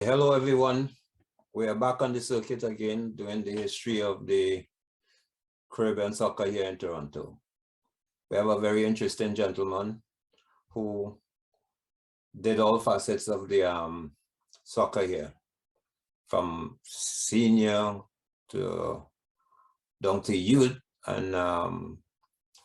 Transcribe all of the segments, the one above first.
Hello, everyone. We are back on the circuit again, doing the history of the Caribbean soccer here in Toronto. We have a very interesting gentleman who did all facets of the soccer here, from senior to down to youth, and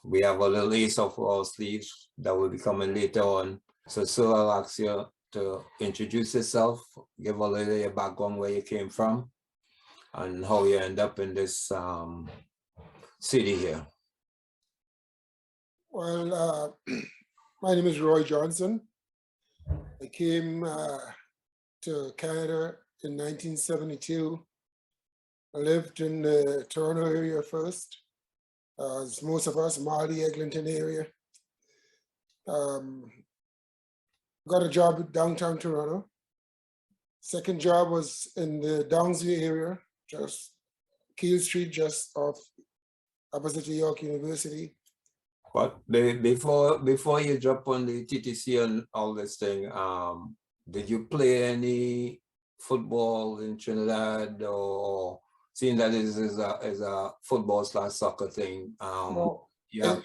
we have a little ace of our sleeves that will be coming later on. So I'll ask you to introduce yourself, give a little your background, where you came from, and how you end up in this city here. Well, my name is Roy Johnson. I came to Canada in 1972. I lived in the Toronto area first, as most of us, Marley, Eglinton area. Got a job at downtown Toronto. Second job was in the Downsview area, just Keele Street, just off opposite York University. But before you jump on the TTC and all this thing, did you play any football in Trinidad, or seeing that this is a football / soccer thing? No, Yeah.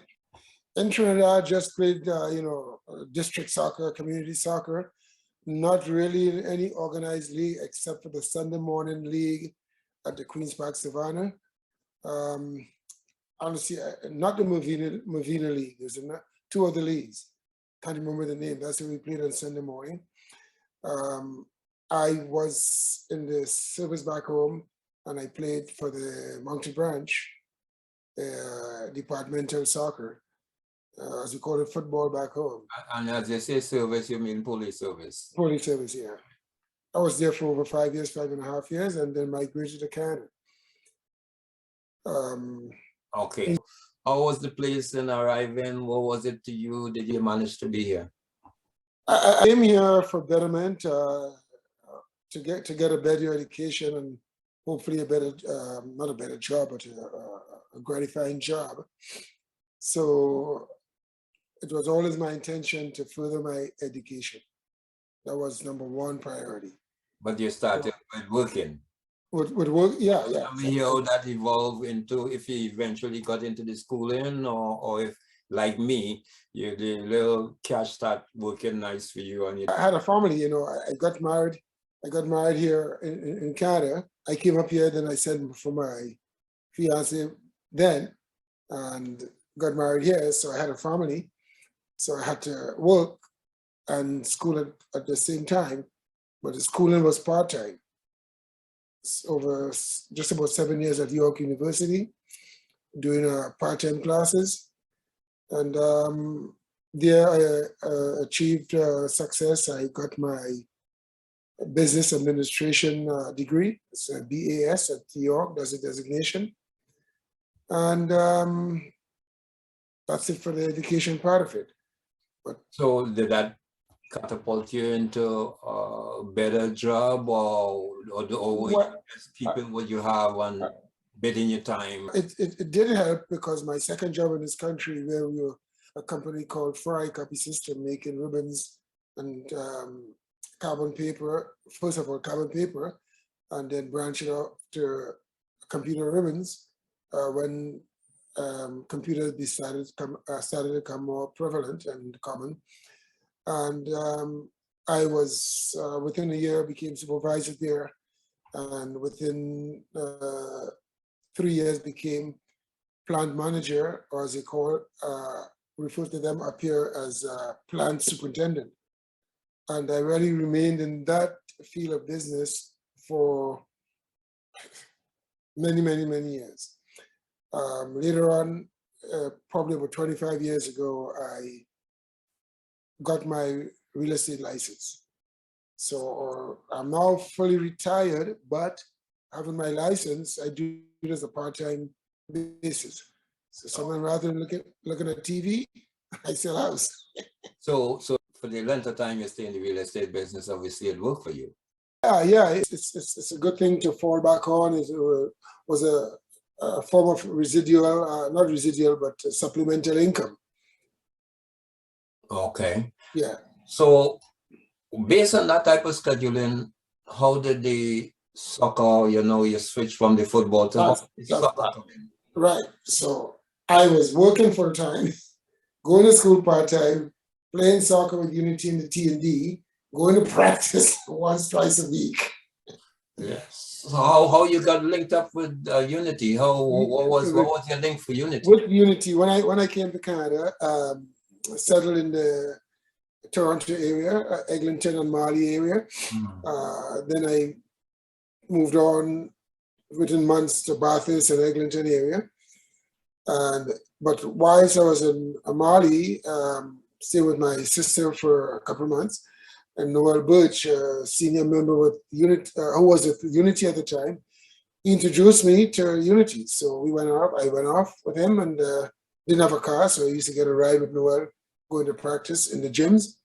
in Trinidad, just played, district soccer, community soccer, not really in any organized league except for the Sunday morning league at the Queen's Park Savannah. Honestly, not the Movina League. There's two other leagues. Can't remember the name. That's what we played on Sunday morning. I was in the service back home, and I played for the Mountain Branch departmental soccer, as we call it, football back home. And as you say service, you mean police service? Police service, yeah. I was there for over 5 years, 5.5 years, and then migrated to Canada. Okay. How was the place in arriving? What was it to you? Did you manage to be here? I came here for betterment, to get a better education and hopefully a better, not a better job, but a gratifying job. So it was always my intention to further my education. That was number one priority. But you started with working. Would work, yeah. I mean, how that evolved into, if you eventually got into the schooling, or if, like me, the little cash start working nice for you. And I had a family, I got married. I got married here in Canada. I came up here, then I sent for my fiance then, and got married here. So I had a family. So I had to work and school at the same time, but the schooling was part-time. Over just about 7 years at York University, doing part-time classes. And there I achieved success. I got my business administration degree. It's a BAS at York, that's a designation. And that's it for the education part of it. But so did that catapult you into a better job, or people what you have on bidding your time? It did help, because my second job in this country, where we were a company called Fry Copy System, making ribbons and carbon paper, first of all carbon paper, and then branching out to computer ribbons when computers started to become more prevalent and common. And I was, within a year, became supervisor there, and within 3 years became plant manager, or as they call, refer to them up here as plant superintendent. And I really remained in that field of business for many, many, many years. Later on, probably about 25 years ago, I got my real estate license. So I'm now fully retired, but having my license, I do it as a part-time basis. So someone, rather than looking at TV, I sell house. So for the length of time you stay in the real estate business, obviously it worked for you. Yeah, it's a good thing to fall back on. It was a form of residual, not residual, but supplemental income. Okay. Yeah. So based on that type of scheduling, how did the soccer, you switch from the football to soccer? Right. So I was working full time, going to school part time, playing soccer with Unity in the T&D, going to practice once, twice a week. Yes. So how you got linked up with Unity? What was your link for Unity? With Unity, when I came to Canada, settled in the Toronto area, Eglinton and Marley area. Then I moved on within months to Bathurst and Eglinton area. But whilst I was in Marley, stayed with my sister for a couple of months, and Noel Birch, a senior member with Unity, who was at Unity at the time, he introduced me to Unity. So I went off with him, and didn't have a car, so I used to get a ride with Noel going to practice in the gyms.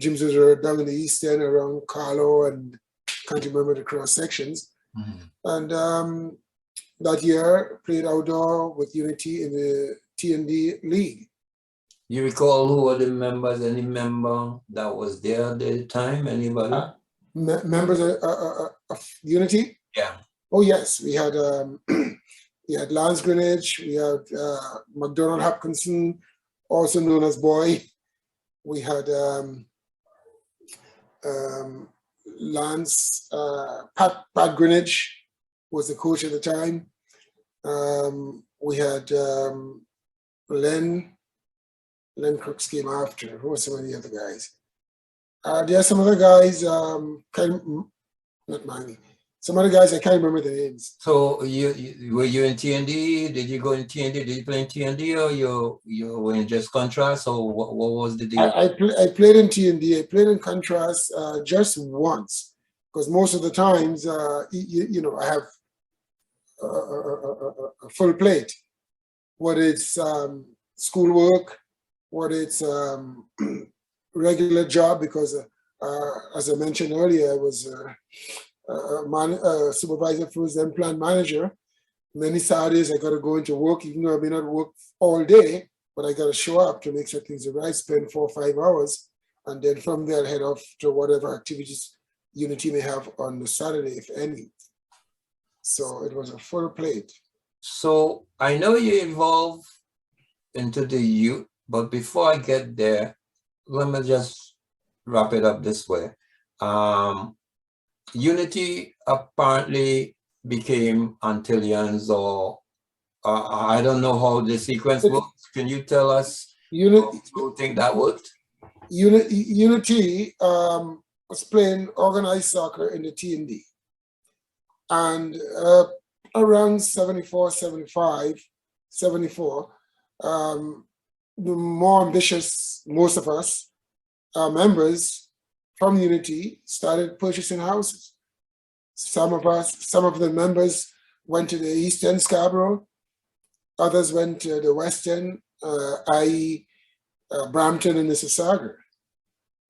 Gyms was down in the East End around Carlo, and can't remember the cross sections. And that year played outdoor with Unity in the T&D league. You recall who were the members? Any member that was there at the time? Anybody? Members of Unity? Yeah. Oh yes, we had we had Lance Greenwich, we had McDonald Hopkinson, also known as Boy. We had Lance, Pat Greenwich was the coach at the time. We had Len Crooks came after. Who were some of the other guys? There are some other guys, not mine. Some other guys, I can't remember the names. So were you in T&D? Did you go in T&D? Did you play in T&D, or you were in just contrast, or what was the deal? I played in T&D. I played in contrast just once, because most of the times, I have a full plate. Whether it's schoolwork, whether it's regular job, because as I mentioned earlier, I was supervisor for then plant manager. Many Saturdays I got to go into work, even though I may not work all day, but I got to show up to make sure things are right, spend 4 or 5 hours, and then from there head off to whatever activities Unity may have on the Saturday, if any. So it was a full plate. So I know you evolved into the youth, but before I get there, let me just wrap it up this way. Unity apparently became Antilleans, or I don't know how the sequence works. Can you tell us how you think that worked? Unity was playing organized soccer in the T&D. And around 74, 75, 74, the more ambitious, most of us, members from Unity, started purchasing houses. Some of the members went to the East End Scarborough, others went to the West End, i.e. Brampton and Mississauga.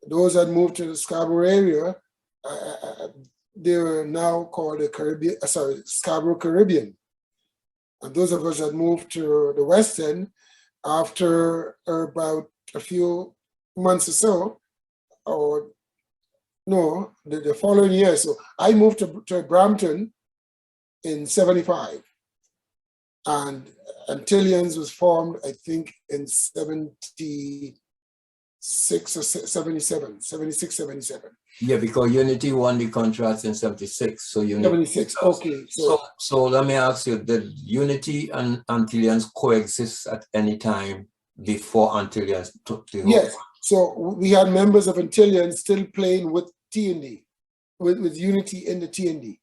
Those that moved to the Scarborough area, they were now called the Scarborough Caribbean. And those of us that moved to the West End, after about a few months or so, or no, the following year. So I moved to Brampton in 75. And Antilleans was formed, I think, in 76 or 77, 76, 77. Yeah, because Unity won the contract in 76. So Unity. 76, okay. So let me ask you, did Unity and Antilleans coexist at any time before Antilleans took the whole? Yes, so we had members of Antilleans still playing with T&D, with Unity in the T&D.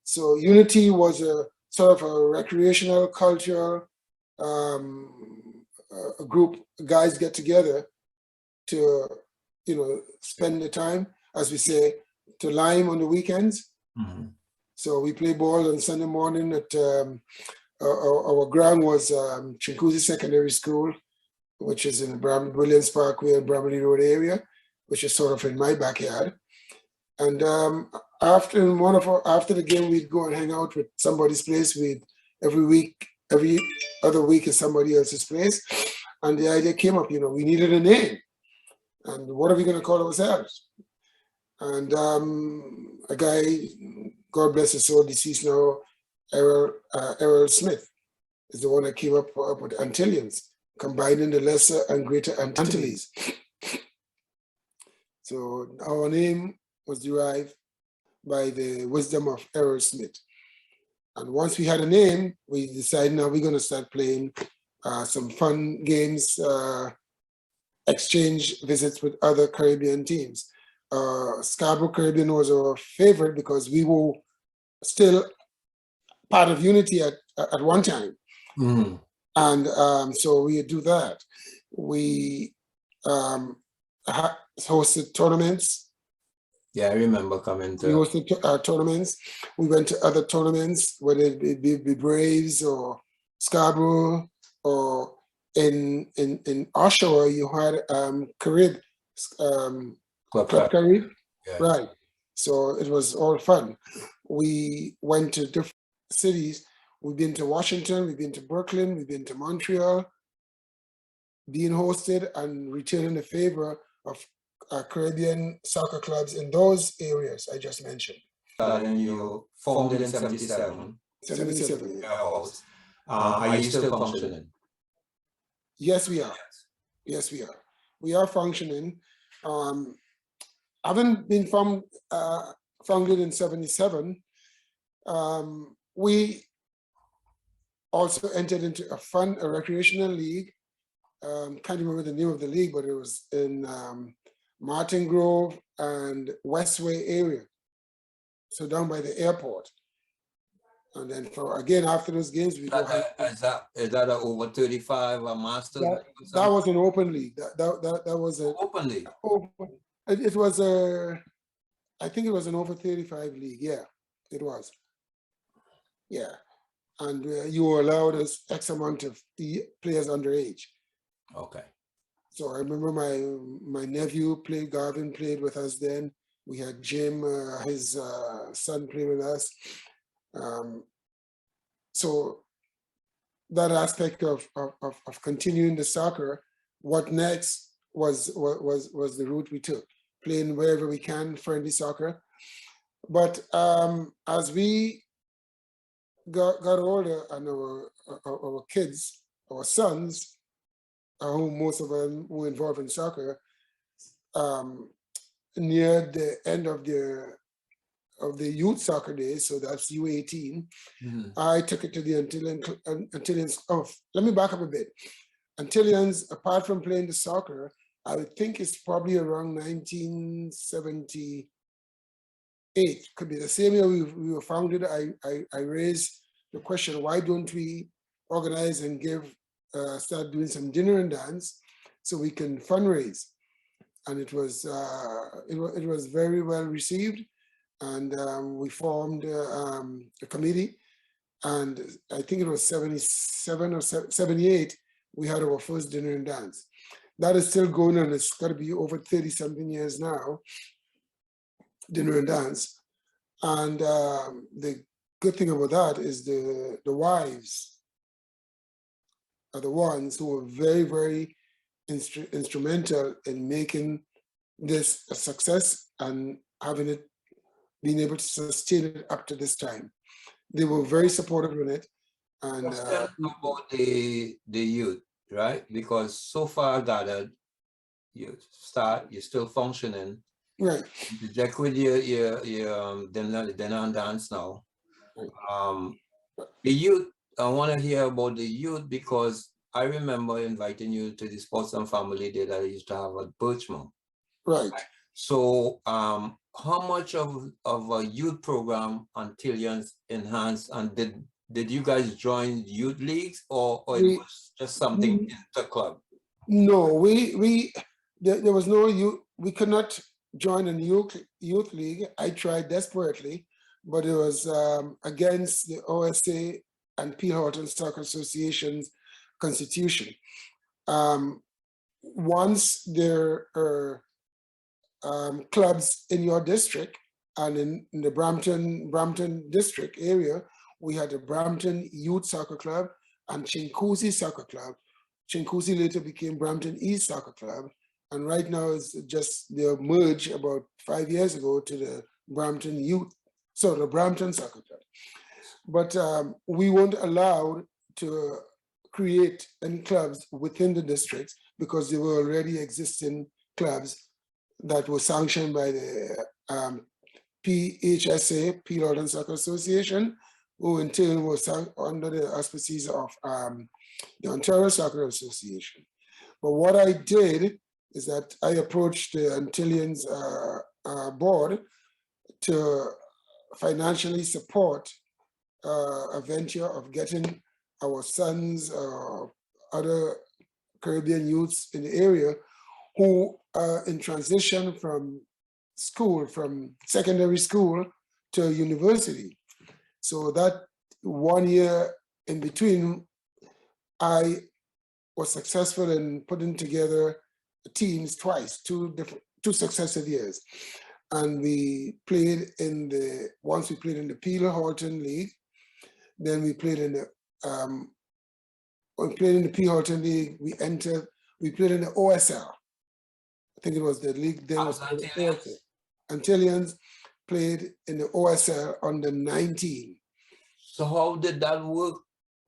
So Unity was a sort of a recreational, cultural a group of guys get together to, spend the time, as we say, to lime on the weekends. Mm-hmm. So we play ball on Sunday morning at our ground was Chinguacousy Secondary School, which is in the Williams Parkway and Bramley Road area, which is sort of in my backyard. And after the game, we'd go and hang out with somebody's place. Every other week is somebody else's place. And the idea came up, we needed a name. And what are we going to call ourselves? And a guy, God bless his soul, deceased now, Errol Smith, is the one that came up with Antilleans, combining the lesser and greater Antilles. So our name was derived by the wisdom of Errol Smith. And once we had a name, we decided now we're going to start playing some fun games, exchange visits with other Caribbean teams. Scarborough Caribbean was our favorite because we were still part of Unity at one time. Mm. And so we do that. We hosted tournaments. Yeah, I remember coming to. We hosted tournaments. We went to other tournaments, whether it be Braves or Scarborough, or in Oshawa, you had Carib, Club Carib, yeah. Right. So it was all fun. We went to different cities. We've been to Washington, we've been to Brooklyn, we've been to Montreal, being hosted and returning the favor of Caribbean soccer clubs in those areas I just mentioned. And you formed in 77. 77. Yeah. Are you still functioning? Yes, we are. Yes, we are. We are functioning. Having been founded in 77, we also entered into a recreational league. Can't remember the name of the league, but it was in Martin Grove and Westway area. So down by the airport. And then after those games, we go. Is that an over 35 a master? That was an open league. That was an open league. It was I think it was an over 35 league. Yeah, it was. Yeah, and you were allowed X amount of players underage. Okay. So I remember my nephew Garvin played with us then. We had Jim, his son, play with us. So that aspect of continuing the soccer, what next was the route we took, playing wherever we can, friendly soccer. But as we got older, and our kids, our sons, who most of them were involved in soccer, near the end of the youth soccer days, so that's U18, I took it to the Antilleans. Oh, let me back up a bit. Antilleans, apart from playing the soccer, I would think it's probably around 1978. Could be the same year we were founded. I raised the question, why don't we organize and start doing some dinner and dance so we can fundraise? And it was very well received. And we formed a committee, and I think it was 77 or 78, we had our first dinner and dance. That is still going on. It's got to be over 30-something years now, dinner and dance. And the good thing about that is the wives are the ones who were very, very instrumental in making this a success and being able to sustain it up to this time. They were very supportive in it. And about the youth, right? Because so far gathered, you're still functioning. Right. You check with your dinner and dance now. The youth, I want to hear about the youth because I remember inviting you to the Sports and Family Day that I used to have at Birchmount. Right. So how much of a youth program Antilleans enhanced, and did you guys join youth leagues or it was just something in the club? No, there was no youth. We could not join a youth league. I tried desperately, but it was against the OSA and Peel Horton Soccer Association's constitution. Once there are clubs in your district, and in the Brampton district area, we had the Brampton Youth Soccer Club and Chinguacousy Soccer Club. Chinguacousy later became Brampton East Soccer Club, And right now it's just they merged about 5 years ago to the Brampton Youth, so the Brampton Soccer Club. But we weren't allowed to create any clubs within the districts because there were already existing clubs that were sanctioned by the PHSA, Peel Soccer Association, who in turn was under the auspices of the Ontario Soccer Association. But what I did is that I approached the Antilleans board to financially support a venture of getting our sons, other Caribbean youths in the area who are in transition from school, from secondary school to university. So that 1 year in between, I was successful in putting together teams twice, two successive years. And we played in once we played in the Peel Halton League, then we played in the Peel Halton League, we played in the OSL. I think it was the league then was called OSL. Antilleans played in the OSL under 19. So how did that work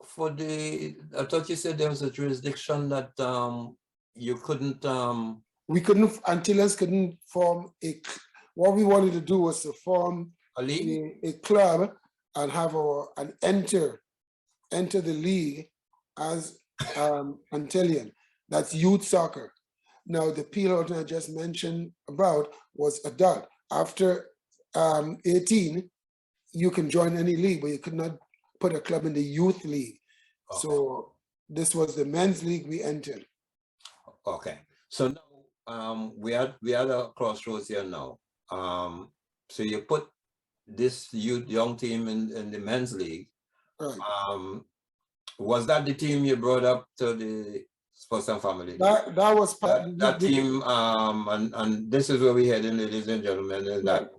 for I thought you said there was a jurisdiction that you couldn't Antilleans couldn't form what we wanted to do was to form a league, a club and have enter the league as Antillean. That's youth soccer. Now the Peel Halton I just mentioned about was adult. After 18, you can join any league, but you could not put a club in the youth league. Okay. So this was the men's league we entered. Okay. So now we are at a crossroads here now. So you put this young team in the men's league. Right. Was that the team you brought up to the Sports and Family? That was part that team, and this is where we heading, ladies and gentlemen, is that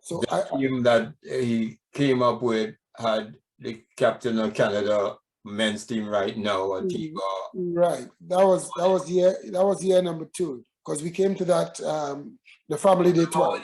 so the team that he came up with had the captain of Canada men's team right now, Atiba. Right. That was year number 2, because we came to that the family day tour.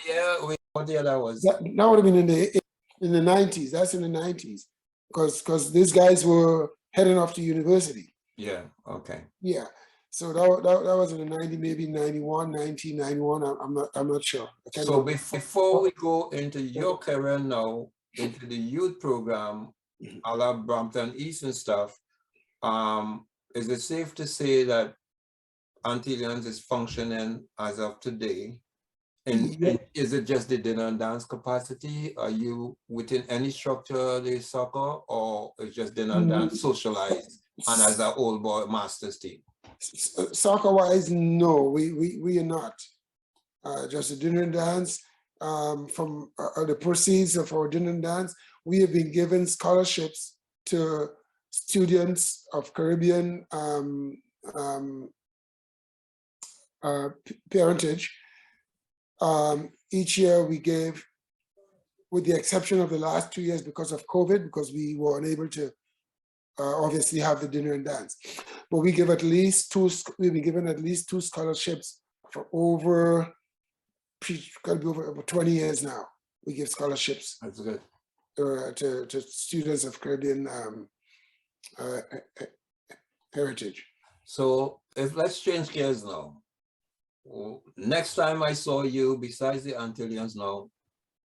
What year that was? That would have been in the 90s. That's in the 90s, because these guys were heading off to university. Yeah. Okay. Yeah. So that was in the 90s, maybe 91, 1991. I'm not sure. So before we go into your career now, into the youth program, a la Brampton East and stuff, is it safe to say that Antilleans is functioning as of today? And is it just the dinner and dance capacity? Are you within any structure of the soccer, or is just dinner and dance socialized and as an old boy masters team? Soccer wise, no, we are not. Just a dinner and dance. From the proceeds of our dinner and dance, we have been given scholarships to students of Caribbean parentage. Each year we gave, with the exception of the last 2 years because of COVID, because we were unable to obviously have the dinner and dance. But we give we've been given at least 2 scholarships for over 20 years now. We give scholarships. That's good. To students of Caribbean heritage. So let's change gears now. Next time I saw you, besides the Antilleans now,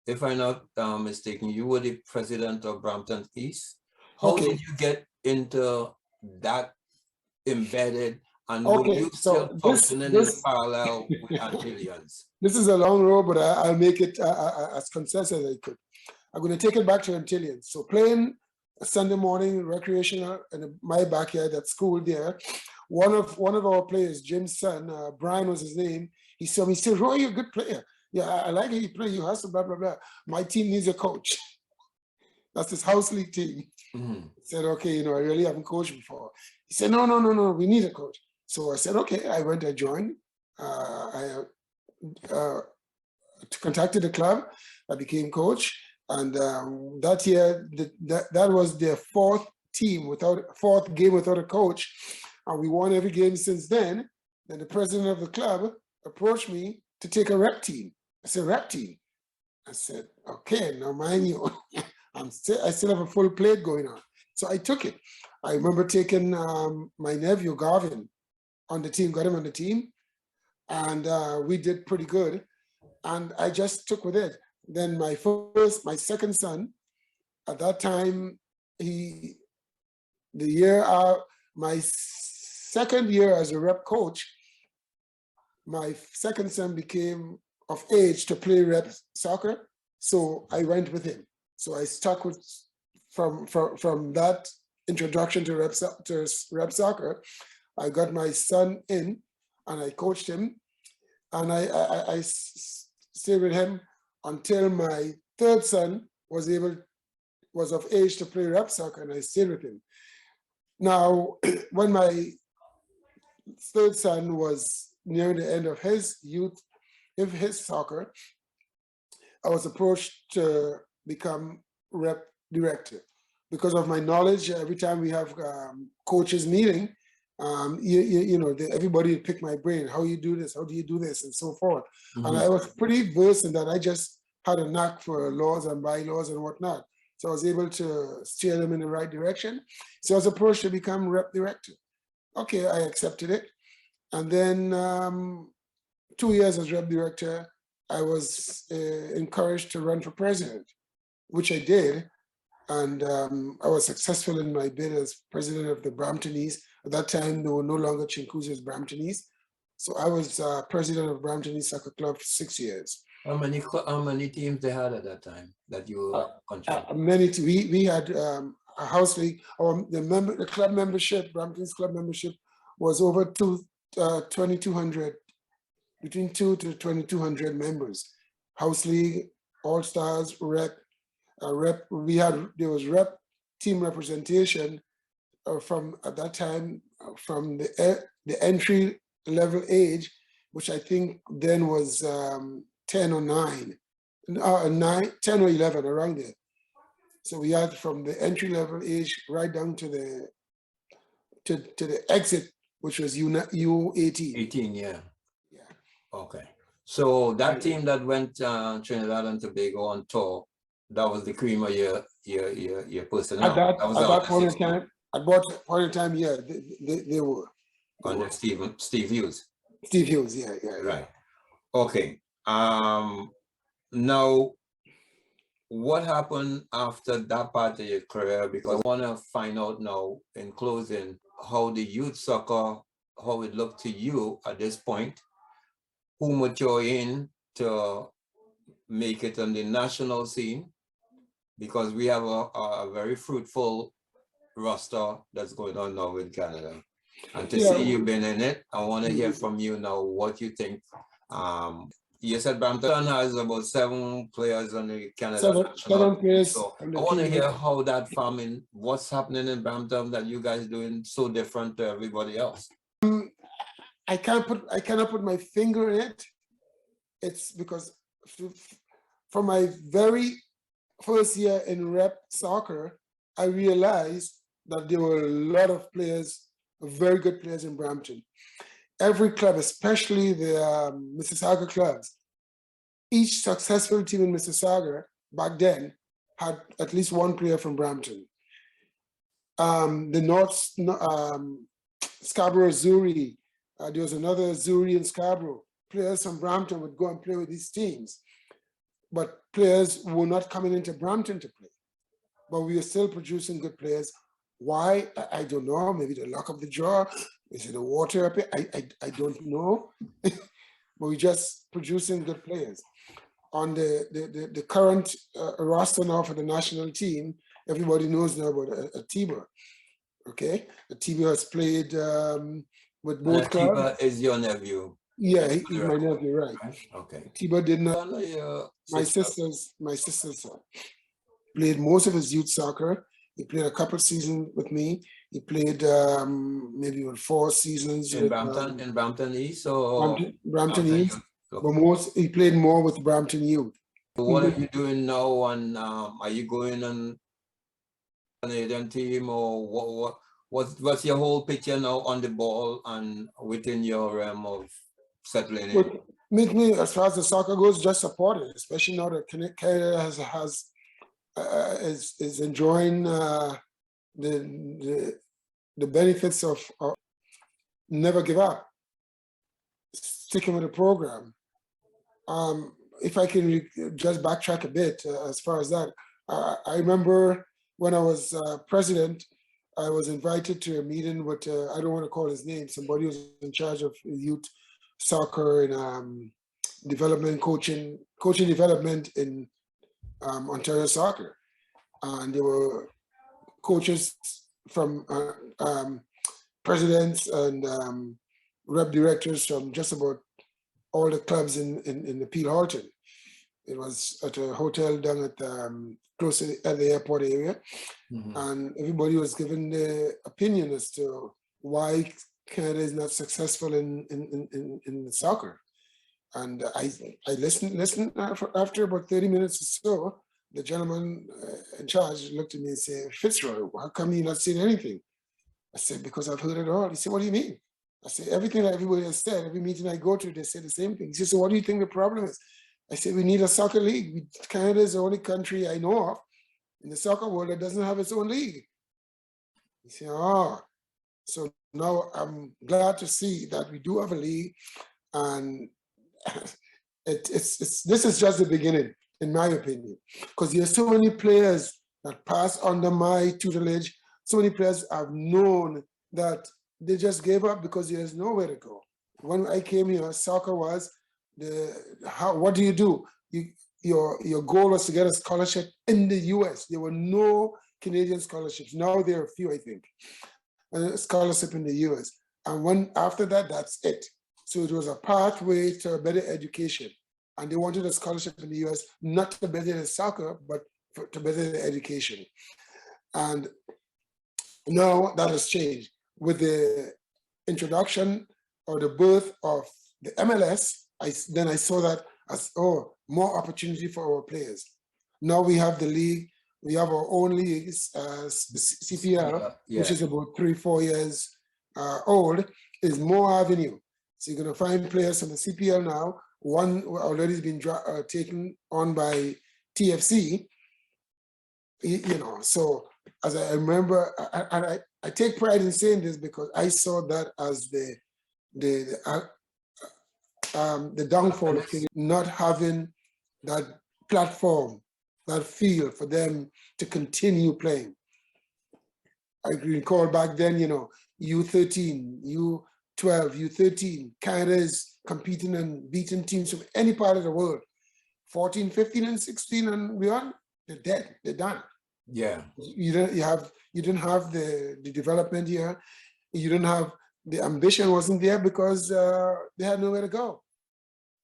if I'm not mistaken, you were the president of Brampton East. How did you get into that embedded, and were you still functioning in parallel with Antilleans? This is a long road, but I'll make it as concise as I could. I'm going to take it back to Antilleans. So playing a Sunday morning recreational in my backyard at school there, one of our players, Jim's son, Brian was his name, he saw me, he said, "Roy, you're a good player. Yeah, I like how you play, you hustle, blah, blah, blah. My team needs a coach." That's his house league team. I said, "Okay, I really haven't coached before." He said, no, we need a coach. So I said, okay, I went and joined. I contacted the club, I became coach. And that year, that was their 4th game without a coach. And we won every game since then. Then the president of the club approached me to take a rep team. I said, rep team. I said, okay, now mind you, I still have a full plate going on. So I took it. I remember taking my nephew, Garvin, on the team, got him on the team, and we did pretty good. And I just took with it. Then my second son, at that time, my second year as a rep coach, my second son became of age to play rep soccer. So I went with him. So I stuck with from that introduction to rep soccer. I got my son in and I coached him, and I stayed with him until my third son was of age to play rep soccer, and I stayed with him. Now, when my third son was near the end of his soccer, I was approached to become rep director. Because of my knowledge, every time we have coaches meeting, everybody would pick my brain. How you do this? How do you do this? And so forth. Mm-hmm. And I was pretty versed in that. I just had a knack for laws and bylaws and whatnot. So I was able to steer them in the right direction. So I was approached to become rep director. Okay, I accepted it. And then 2 years as rep director, I was encouraged to run for president, which I did. And I was successful in my bid as president of the Bramptonese. At that time, there were no longer Chincoosians Bramptonese. So I was president of Bramptonese Soccer Club for 6 years. How many teams they had at that time that you controlled? Many. We had a house league. The club membership, Brampton's club membership, was over 2,200, between 2 to 2,200 members. House league, all stars, rep. There was rep team representation from at that time from the entry level age, which I think then was 10 or 9, 10 or 11, around there. So we had from the entry level age right down to the exit, which was U18. 18, yeah. Yeah. Okay. So that team that went Trinidad and Tobago on tour, that was the cream of your personnel. At that point in time, yeah, they were. Under Steve Hughes. Steve Hughes, yeah. Right. Okay. Now, what happened after that part of your career? Because I want to find out now, in closing, how the youth soccer, how it looked to you at this point, who matured in to make it on the national scene, because we have a very fruitful roster that's going on now in Canada. And to see you've been in it, I want to hear from you now what you think. You said Brampton has about 7 players on the Canada national team. So I want to hear how that farming, what's happening in Brampton that you guys doing so different to everybody else. I cannot put my finger in it. It's because from my very first year in rep soccer, I realized that there were a lot of players, very good players in Brampton. Every club, especially the Mississauga clubs, each successful team in Mississauga back then had at least one player from Brampton. The North Scarborough Zuri, there was another Zuri in Scarborough. Players from Brampton would go and play with these teams, but players were not coming into Brampton to play. But we were still producing good players. Why? I don't know. Maybe the luck of the draw. Is it the water up here? I don't know. But we're just producing good players. On the current roster now for the national team, everybody knows now about Atiba. Okay, Atiba has played with both clubs. Atiba is your nephew. Yeah, he's my nephew, right? Okay. Atiba did not. My sisters played most of his youth soccer. He played a couple of seasons with me. He played maybe 4 seasons in Brampton, in Brampton East or Brampton East. But he played more with Brampton Youth. So what are you doing now? And are you going on Canadian team, or what's your whole picture now on the ball and within your realm of settling in? But me, as far as the soccer goes, just support it, especially now that Canada is enjoying the benefits of never give up, sticking with the program. If I can just backtrack a bit as far as that, I remember when I was president, I was invited to a meeting with, I don't want to call his name, somebody who's in charge of youth soccer and development, coaching development in Ontario soccer. And there were coaches from presidents and rep directors from just about all the clubs in the Peel Halton. It was at a hotel down at close to at the airport area. Mm-hmm. And everybody was given their opinion as to why Canada is not successful in soccer. And I listened after about 30 minutes or so. The gentleman in charge looked at me and said, "Fitzroy, how come you're not saying anything?" I said, "Because I've heard it all." He said, "What do you mean?" I said, "Everything that everybody has said, every meeting I go to, they say the same thing." He said, "So what do you think the problem is?" I said, "We need a soccer league. Canada is the only country I know of in the soccer world that doesn't have its own league." He said, "Oh, so now I'm glad to see that we do have a league, and this is just the beginning, in my opinion, because there's so many players that pass under my tutelage. So many players I've known that they just gave up because there's nowhere to go. When I came here, soccer was what do you do? Your goal was to get a scholarship in the US. There were no Canadian scholarships. Now there are a few, I think, a scholarship in the US. And after that, that's it. So it was a pathway to a better education. And they wanted a scholarship in the US, not to better the soccer, but to better the education. And now that has changed. With the introduction or the birth of the MLS, then I saw that as, more opportunity for our players. Now we have the league, we have our own leagues, CPL, which is about 3-4 years old, is more avenue. So you're going to find players from the CPL now. One already has been taken on by TFC. So as I remember, and I take pride in saying this because I saw that as the downfall of not having that platform, that field for them to continue playing. I recall back then, U13, U12, U13, Canada is competing and beating teams from any part of the world. 14, 15, and 16 and beyond, they're dead, they're done. Yeah. You didn't have the development here. You didn't have the ambition wasn't there because they had nowhere to go.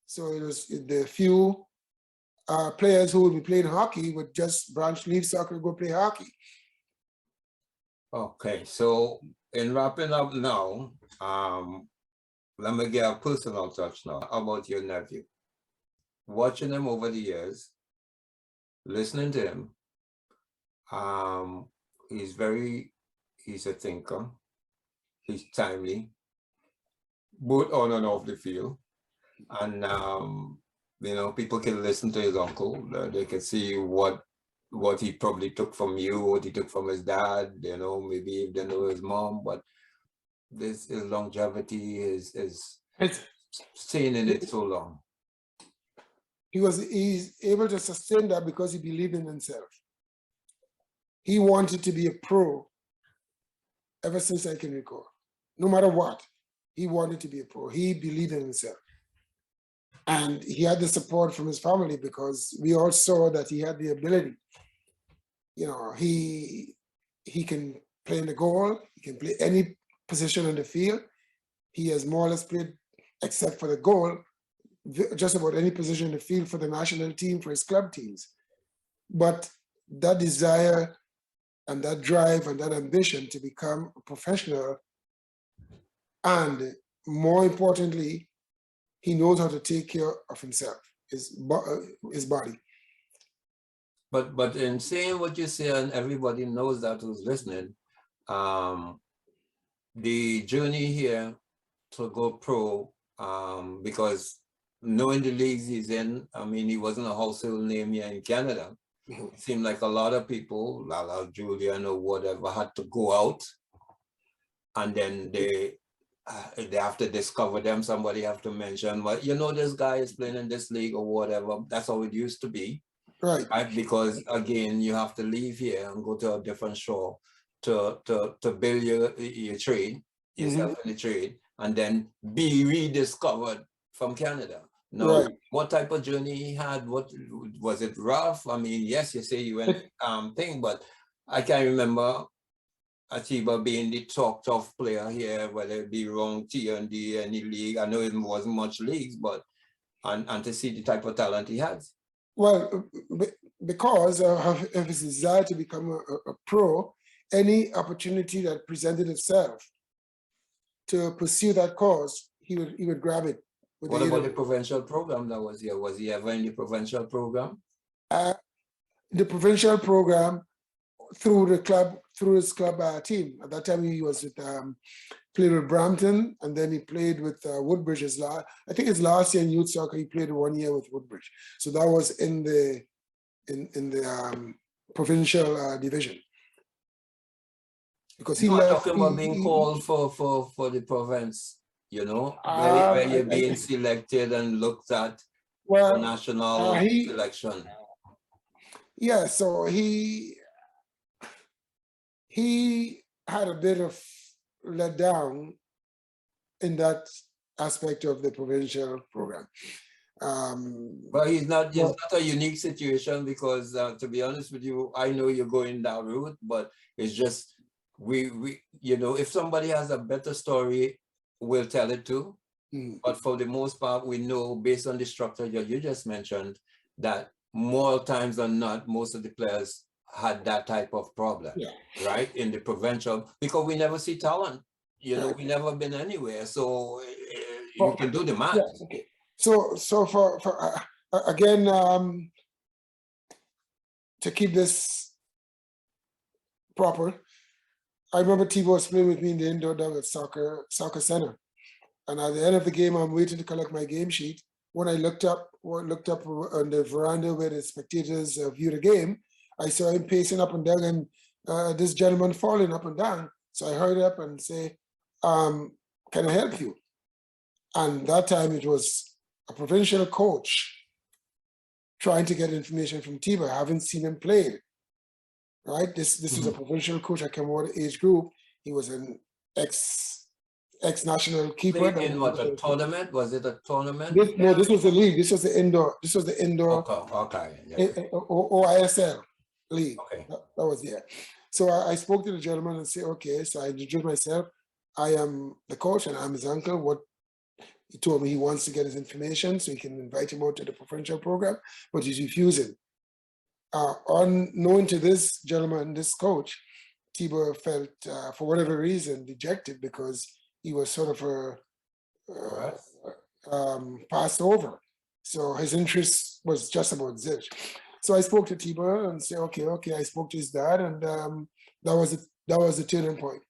So it was the few players who would be playing hockey would just leave soccer, go play hockey. Okay, so in wrapping up now, let me get a personal touch now about your nephew. Watching him over the years, listening to him, he's a thinker, he's timely, both on and off the field. And, people can listen to his uncle, they can see what he probably took from you, what he took from his dad, maybe if they know his mom, but his longevity is staying in it so long. He's able to sustain that because he believed in himself. He wanted to be a pro ever since I can recall. No matter what, he wanted to be a pro. He believed in himself. And he had the support from his family because we all saw that he had the ability. He can play in the goal, he can play any position on the field. He has more or less played, except for the goal, just about any position in the field for the national team, for his club teams. But that desire and that drive and that ambition to become a professional, and more importantly, he knows how to take care of himself, his body. But in saying what you say, and everybody knows that who's listening, the journey here to go pro because knowing the leagues he's in, I mean, he wasn't a household name here in Canada. It seemed like a lot of people, like Julian or whatever, had to go out, and then they have to discover them. Somebody have to mention, well, you know, this guy is playing in this league or whatever. That's how it used to be. Right. Because again, you have to leave here and go to a different shore to build your trade, yourself in the trade, and then be rediscovered from Canada. Now, Right. what type of journey he had? What was it rough? I mean, yes, you say you went thing, but I can't remember Atiba being the top tough player here, whether it be wrong T&D, any league. I know it wasn't much leagues, but and to see the type of talent he has. Well, because of his desire to become a pro, any opportunity that presented itself to pursue that cause, he would grab it. What about the provincial program that was here? Was he ever in the provincial program? The provincial program through the club, through his club team. At that time, he was with played with Brampton, and then he played with Woodbridge. I think his last year in youth soccer, he played 1 year with Woodbridge. So that was in the provincial division. Because he left. Talking about being called for the province, you know, where you're being selected and looked at for national selection. Yeah, so he had a bit of let down in that aspect of the provincial program. But it's not a unique situation, because to be honest with you, I know you're going that route, but it's just we you know, if somebody has a better story, we'll tell it too. But for the most part, we know, based on the structure that you just mentioned, that more times than not, most of the players had that type of problem, right? In the provincial, because we never see talent, you know, we never been anywhere. So you can do the math. Yeah, okay. So for again, to keep this proper, I remember Tibo was playing with me in the indoor double soccer center. And at the end of the game, I'm waiting to collect my game sheet. When I looked up on the veranda where the spectators view the game, I saw him pacing up and down, and this gentleman falling up and down. So I hurried up and say, can I help you? And that time it was a provincial coach trying to get information from Tiba. I haven't seen him play, right? This was a provincial coach. I came over the age group. He was an ex-national keeper. In what, a tournament? Was it a tournament? No, this was the league. This was the indoor. This was the indoor. Okay. OISL league. Okay. That was there. So I spoke to the gentleman and said, okay. So I introduced myself. I am the coach and I'm his uncle. He told me he wants to get his information so he can invite him out to the provincial program, but he's refusing. Unknown to this gentleman, this coach, Tiba felt, for whatever reason, dejected because he was sort of passed over. So his interest was just about zilch. So I spoke to Tiba and said, okay. I spoke to his dad, and that was the turning point.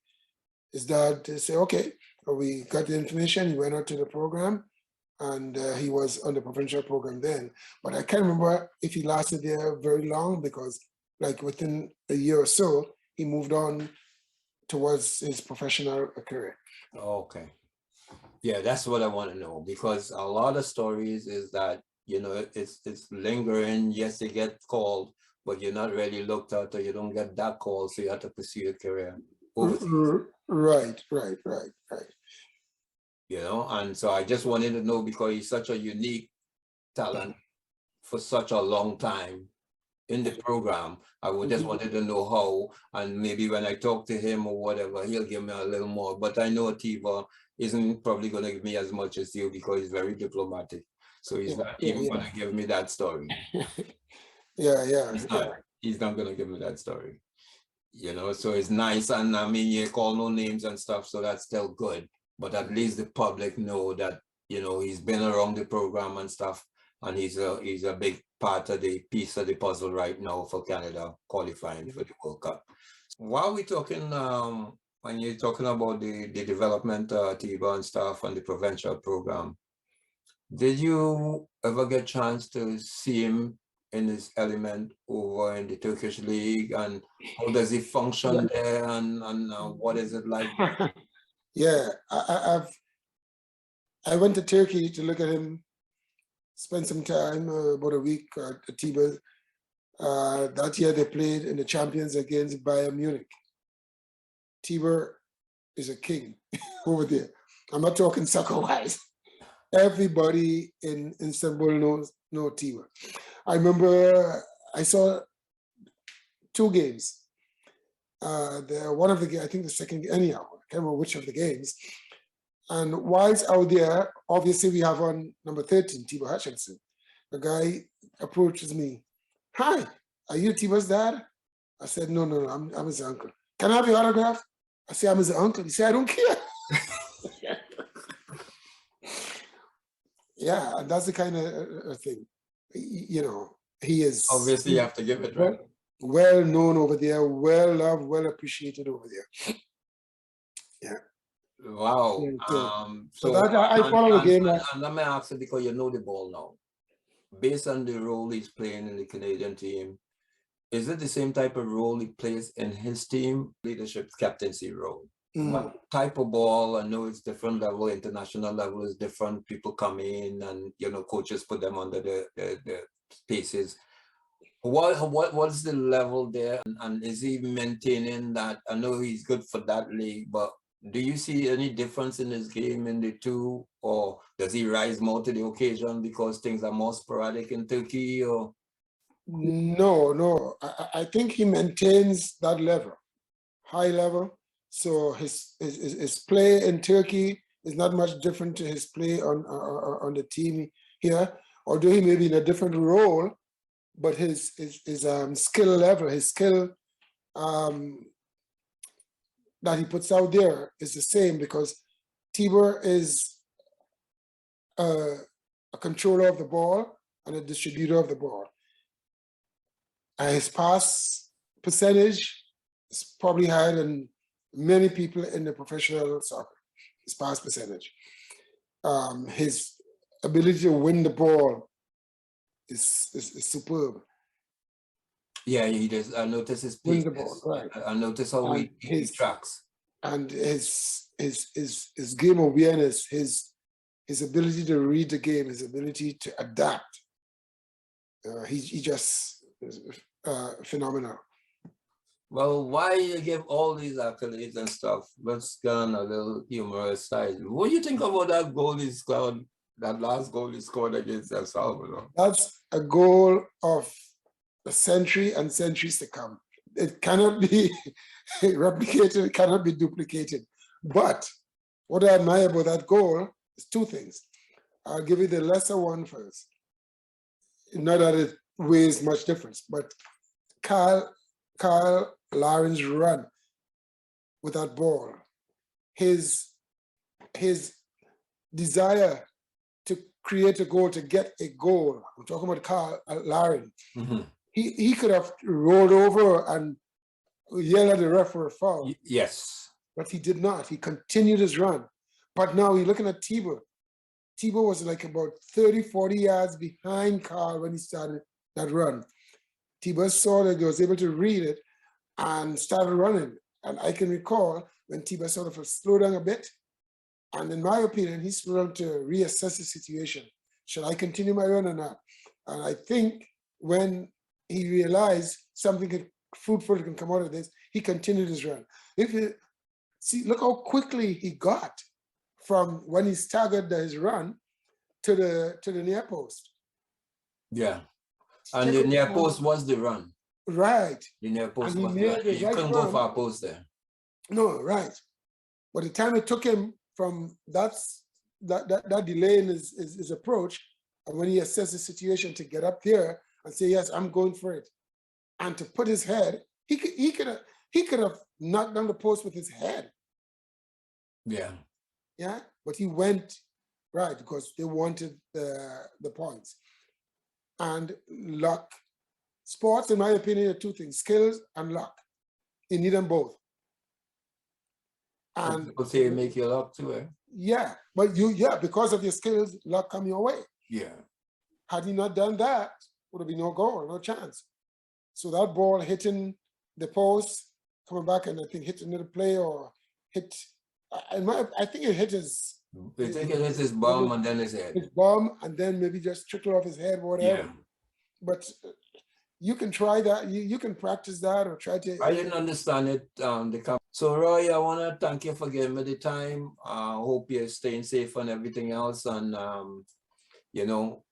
His dad said, okay, we got the information. He went out to the program, and he was on the provincial program then. But I can't remember if he lasted there very long, because like within a year or so, he moved on towards his professional career. Okay. Yeah, that's what I want to know, because a lot of stories is that, you know, it's lingering. Yes, they get called, but you're not really looked at, or you don't get that call, so you have to pursue your career overseas. Right. You know, and so I just wanted to know, because he's such a unique talent for such a long time in the program. I would just wanted to know how, and maybe when I talk to him or whatever, he'll give me a little more. But I know Atiba isn't probably going to give me as much as you, because he's very diplomatic. So he's not even going to give me that story. He's not going to give me that story. You know, so it's nice. And I mean, you call no names and stuff, so that's still good. But at least the public know that, you know, he's been around the program and stuff, and he's a big part of the piece of the puzzle right now for Canada qualifying for the World Cup. While we're talking when you're talking about the development, Atiba and stuff, and the provincial program, did you ever get a chance to see him in his element over in the Turkish league, and how does he function there, and what is it like? Yeah, I went to Turkey to look at him, spend some time, about a week at Atiba. That year they played in the champions against Bayern Munich. Atiba is a king over there. I'm not talking soccer-wise. Everybody in Istanbul knows Atiba. I remember I saw 2 games. One of the games, I think the second, anyhow, I can't remember which of the games. And whilst out there, obviously we have on number 13, Atiba Hutchinson. The guy approaches me. Hi, are you Atiba's dad? I said, no, I'm his uncle. Can I have your autograph? I said, I'm his uncle. He said, I don't care. Yeah, and that's the kind of thing. You know, he is Obviously, you have to give it, right? Well known over there, well loved, well appreciated over there. Yeah. Wow. So that I follow the game. And let me ask you, because you know the ball now, based on the role he's playing in the Canadian team, is it the same type of role he plays in his team, leadership captaincy role? What type of ball? I know it's different level, international level is different. People come in and, you know, coaches put them under the spaces. What's the level there? And is he maintaining that? I know he's good for that league, but do you see any difference in his game in the two? Or does he rise more to the occasion because things are more sporadic in Turkey? Or No. I think he maintains that level, high level. So his play in Turkey is not much different to his play on the team here, although he may be in a different role, but his skill level, his skill that he puts out there is the same, because Tiber is a controller of the ball and a distributor of the ball. And his pass percentage is probably higher than many people in the professional soccer, his pass percentage. His ability to win the ball is superb. Yeah, he does. I notice his win the ball, right? I notice how he tracks. And his game awareness, his ability to read the game, his ability to adapt. He just is phenomenal. Well, why you give all these accolades and stuff? Let's get on a little humorous side. What do you think about that goal he scored, that last goal he scored against El Salvador? That's a goal of a century and centuries to come. It cannot be replicated, it cannot be duplicated. But what I admire about that goal is 2 things. I'll give you the lesser one first. Not that it weighs much difference, but Kyle Laren's run with that ball, his desire to create a goal, to get a goal. I'm talking about Kyle Laren. He could have rolled over and yelled at the ref for a foul. Yes. But he did not. He continued his run. But now you're looking at Tiba. Tiba was like about 30, 40 yards behind Carl when he started that run. Tiba saw that he was able to read it and started running. And I can recall when Tiba sort of slowed down a bit. And in my opinion, he slowed down to reassess the situation. Should I continue my run or not? And I think when he realized something fruitful can come out of this, he continued his run. If you see, look how quickly he got from when he staggered his run to the near post. Yeah. And the near post was the run. Right. The near post was the run. You couldn't go far post there. No, right. But the time it took him from that delay in his approach, and when he assessed the situation to get up there and say, yes, I'm going for it, and to put his head, he could have knocked down the post with his head. Yeah. Yeah, but he went right because they wanted the points. And luck. Sports, in my opinion, are 2 things: skills and luck. You need them both. And people say make your luck too, eh? yeah, but because of your skills, luck come your way. Yeah. Had he not done that, would have been no goal, no chance. So that ball hitting the post, coming back and I think hit another play or hit, I think it hit his. You think it hits his bum and then his head. His bum and then maybe just trickle off his head, whatever. Yeah. But you can try that. You can practice that or try to. I didn't understand it. So Roy, I want to thank you for giving me the time. Hope you're staying safe and everything else. And you know,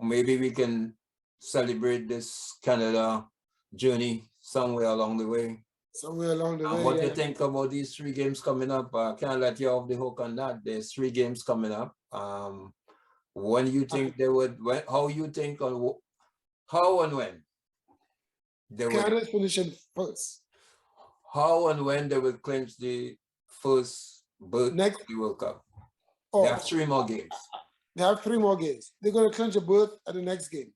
maybe we can celebrate this Canada journey somewhere along the way. Somewhere along the way. What do you think about these 3 games coming up? Can't let you off the hook on that. There's 3 games coming up. When you think they would? How you think on how and when they would? Canada's finishing first. How and when they will clinch the first berth Next of the World Cup? Oh, They have 3 more games. They have 3 more games. They're going to clinch a berth at the next game.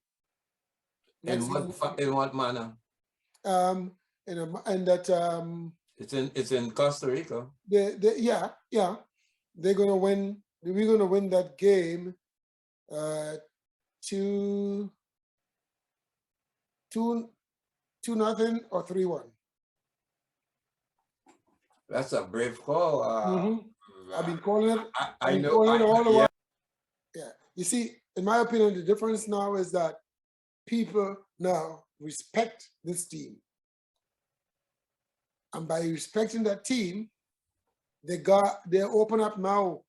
In what manner? It's in Costa Rica. Yeah. They're going to win. We're going to win that game 2-0 or 3-1. That's a brave call. I've been calling it. I know. All the while. Yeah. You see, in my opinion, the difference now is that people now respect this team. And by respecting that team, they open up now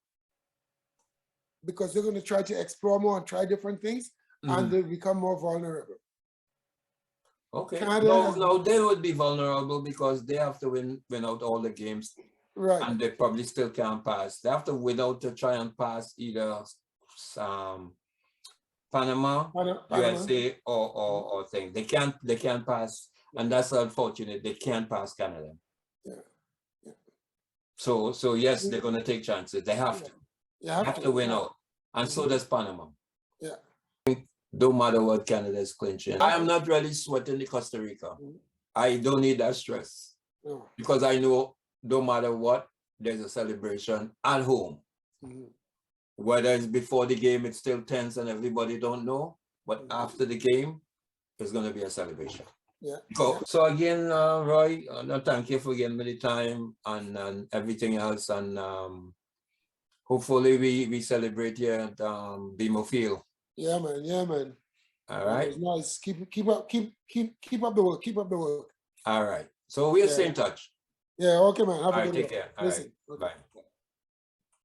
because they're going to try to explore more and try different things, and they become more vulnerable. Okay. No, they would be vulnerable because they have to win out all the games. Right. And they probably still can't pass. They have to win out to try and pass either Panama, USA, or thing. They can't pass, and that's unfortunate. They can't pass Canada. Yeah. So yes, they're gonna take chances. They have to. They have to win out. And so does Panama. Yeah. Don't matter what Canada is clinching. I am not really sweating the Costa Rica. I don't need that stress. No. Because I know no matter what, there's a celebration at home. Whether it's before the game, it's still tense and everybody don't know. But after the game, it's going to be a celebration. Yeah. So again, Roy, thank you for giving me the time and everything else. And hopefully we celebrate here at BMO Field. Yeah, man. All right. It's nice. Keep up the work. All right. So we'll stay in touch. Yeah, okay, man. Have a good take care. All right. Bye.